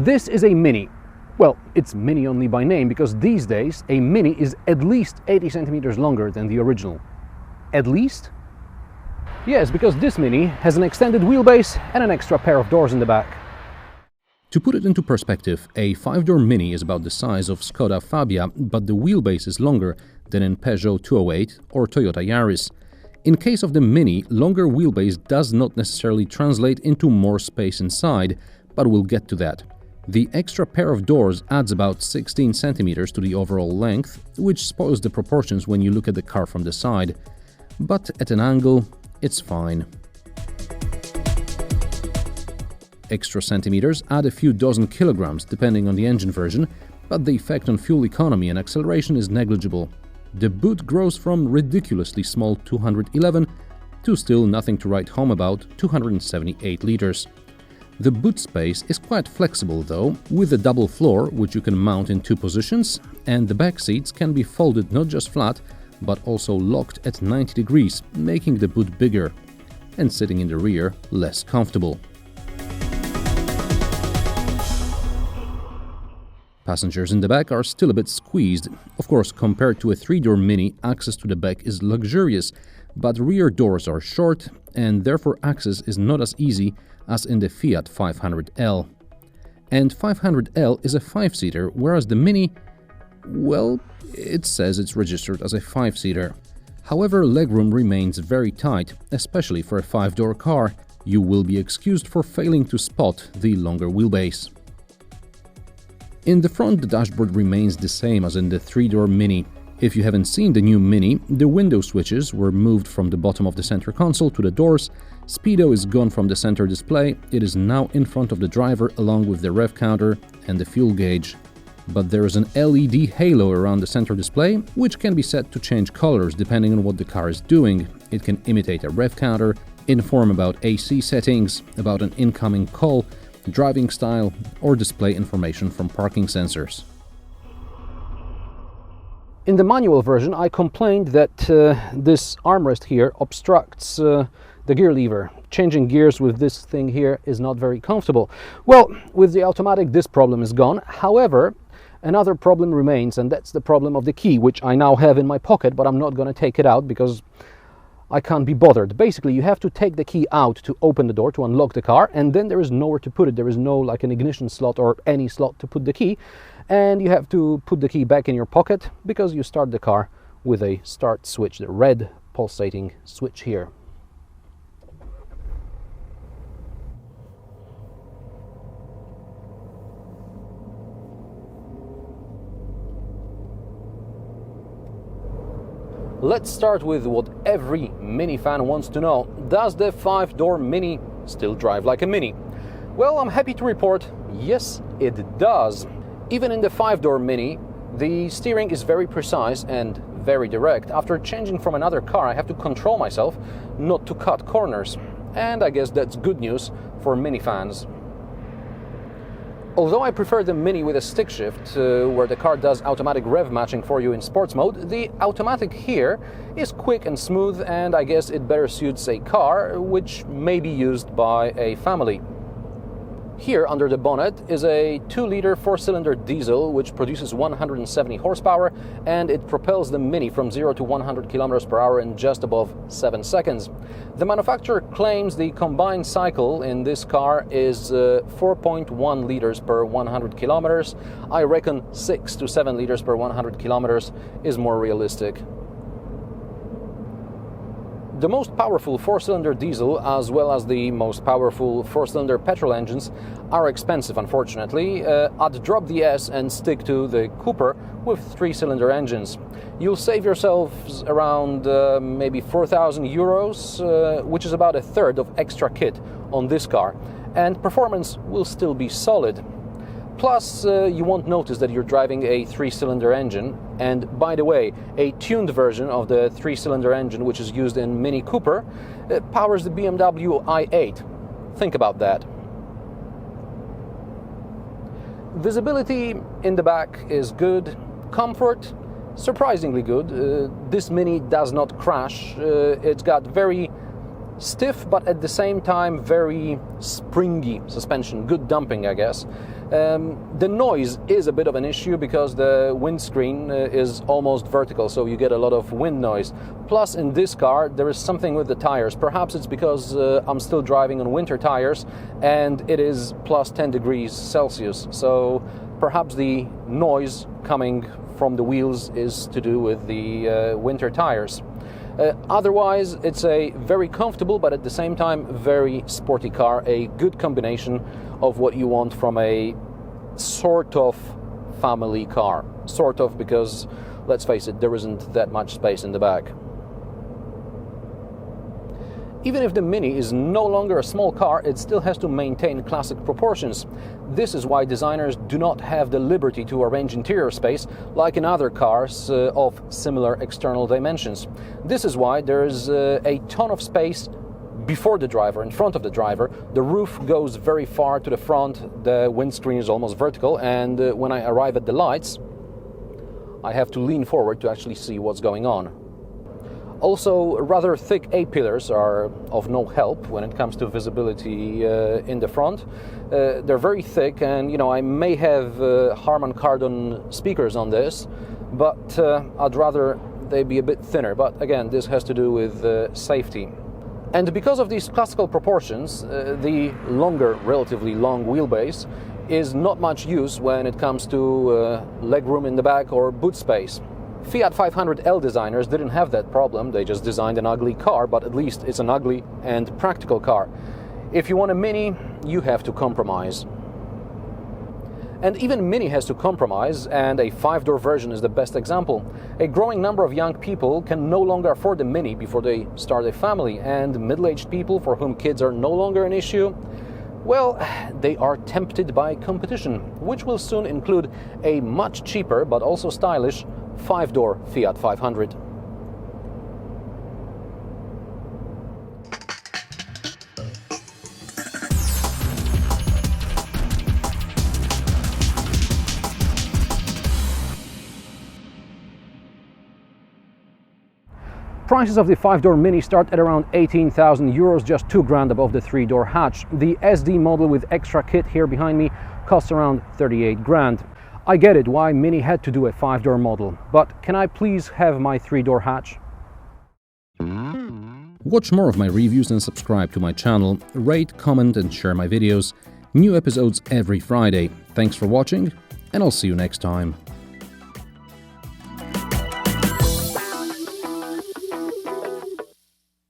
This is a Mini. Well, it's Mini only by name, because these days a Mini is at least 80 centimeters longer than the original. At least? Yes, because this Mini has an extended wheelbase and an extra pair of doors in the back. To put it into perspective, a 5-door Mini is about the size of Skoda Fabia, but the wheelbase is longer than in Peugeot 208 or Toyota Yaris. In case of the Mini, longer wheelbase does not necessarily translate into more space inside, but we'll get to that. The extra pair of doors adds about 16 centimeters to the overall length, which spoils the proportions when you look at the car from the side. But at an angle, it's fine. Extra centimeters add a few dozen kilograms depending on the engine version, but the effect on fuel economy and acceleration is negligible. The boot grows from ridiculously small 211 to still nothing to write home about 278 liters. The boot space is quite flexible though, with a double floor which you can mount in 2 positions, and the back seats can be folded not just flat, but also locked at 90 degrees, making the boot bigger, and sitting in the rear less comfortable. Passengers in the back are still a bit squeezed. Of course, compared to a 3-door Mini, access to the back is luxurious, but rear doors are short, and therefore access is not as easy as in the Fiat 500L. And 500L is a 5-seater, whereas the Mini, well, it says it's registered as a 5-seater. However, legroom remains very tight, especially for a 5-door car. You will be excused for failing to spot the longer wheelbase. In the front, the dashboard remains the same as in the 3-door Mini. If you haven't seen the new Mini, the window switches were moved from the bottom of the center console to the doors, speedo is gone from the center display, it is now in front of the driver along with the rev counter and the fuel gauge. But there is an LED halo around the center display, which can be set to change colors depending on what the car is doing. It can imitate a rev counter, inform about AC settings, about an incoming call, driving style, or display information from parking sensors. In the manual version, I complained that this armrest here obstructs the gear lever. Changing gears with this thing here is not very comfortable. Well, with the automatic, this problem is gone. However, another problem remains, and that's the problem of the key, which I now have in my pocket, but I'm not going to take it out because I can't be bothered. Basically, you have to take the key out to open the door, to unlock the car, and then there is nowhere to put it. There is no like an ignition slot or any slot to put the key, and you have to put the key back in your pocket because you start the car with a start switch, the red pulsating switch here. Let's start with what every Mini fan wants to know. Does the 5-door Mini still drive like a Mini? Well, I'm happy to report, yes, it does. Even in the 5-door Mini, the steering is very precise and very direct. After changing from another car, I have to control myself not to cut corners. And I guess that's good news for Mini fans. Although I prefer the Mini with a stick shift, where the car does automatic rev matching for you in sports mode, the automatic here is quick and smooth, and I guess it better suits a car which may be used by a family. Here under the bonnet is a 2-liter 4-cylinder diesel which produces 170 horsepower, and it propels the Mini from 0 to 100 km per hour in just above 7 seconds. The manufacturer claims the combined cycle in this car is 4.1 liters per 100 kilometers. I reckon 6 to 7 liters per 100 kilometers is more realistic. The most powerful 4-cylinder diesel, as well as the most powerful 4-cylinder petrol engines, are expensive, unfortunately. I'd drop the S and stick to the Cooper with 3-cylinder engines. You'll save yourselves around maybe 4,000 euros, which is about a third of extra kit on this car, and performance will still be solid. Plus, you won't notice that you're driving a 3-cylinder engine, and by the way, a tuned version of the 3-cylinder engine which is used in Mini Cooper powers the BMW i8. Think about that. Visibility in the back is good. Comfort, surprisingly good. This Mini does not crash. It's got very stiff, but at the same time very springy suspension. Good dumping, I guess. The noise is a bit of an issue because the windscreen is almost vertical, so you get a lot of wind noise. Plus, in this car, there is something with the tires. Perhaps it's because I'm still driving on winter tires and it is plus 10 degrees Celsius. So perhaps the noise coming from the wheels is to do with the winter tires. Otherwise, it's a very comfortable, but at the same time, very sporty car. A good combination of what you want from a sort of family car. Sort of, because, let's face it, there isn't that much space in the back. Even if the Mini is no longer a small car, it still has to maintain classic proportions. This is why designers do not have the liberty to arrange interior space like in other cars of similar external dimensions. This is why there is a ton of space before the driver, in front of the driver. The roof goes very far to the front, the windscreen is almost vertical, and when I arrive at the lights, I have to lean forward to actually see what's going on. Also, rather thick A-pillars are of no help when it comes to visibility in the front. They're very thick, and I may have Harman Kardon speakers on this, but I'd rather they be a bit thinner. But again, this has to do with safety. And because of these classical proportions, the relatively long wheelbase is not much use when it comes to legroom in the back or boot space. Fiat 500L designers didn't have that problem. They just designed an ugly car, but at least it's an ugly and practical car. If you want a Mini, you have to compromise. And even Mini has to compromise, and a 5-door version is the best example. A growing number of young people can no longer afford a Mini before they start a family, and middle-aged people for whom kids are no longer an issue, well, they are tempted by competition, which will soon include a much cheaper but also stylish 5-door Fiat 500. Prices of the 5-door Mini start at around 18,000 euros, just 2 grand above the 3-door hatch. The SD model with extra kit here behind me costs around 38 grand. I get it why Mini had to do a 5-door model, but can I please have my 3-door hatch? Watch more of my reviews and subscribe to my channel. Rate, comment and share my videos. New episodes every Friday. Thanks for watching, and I'll see you next time.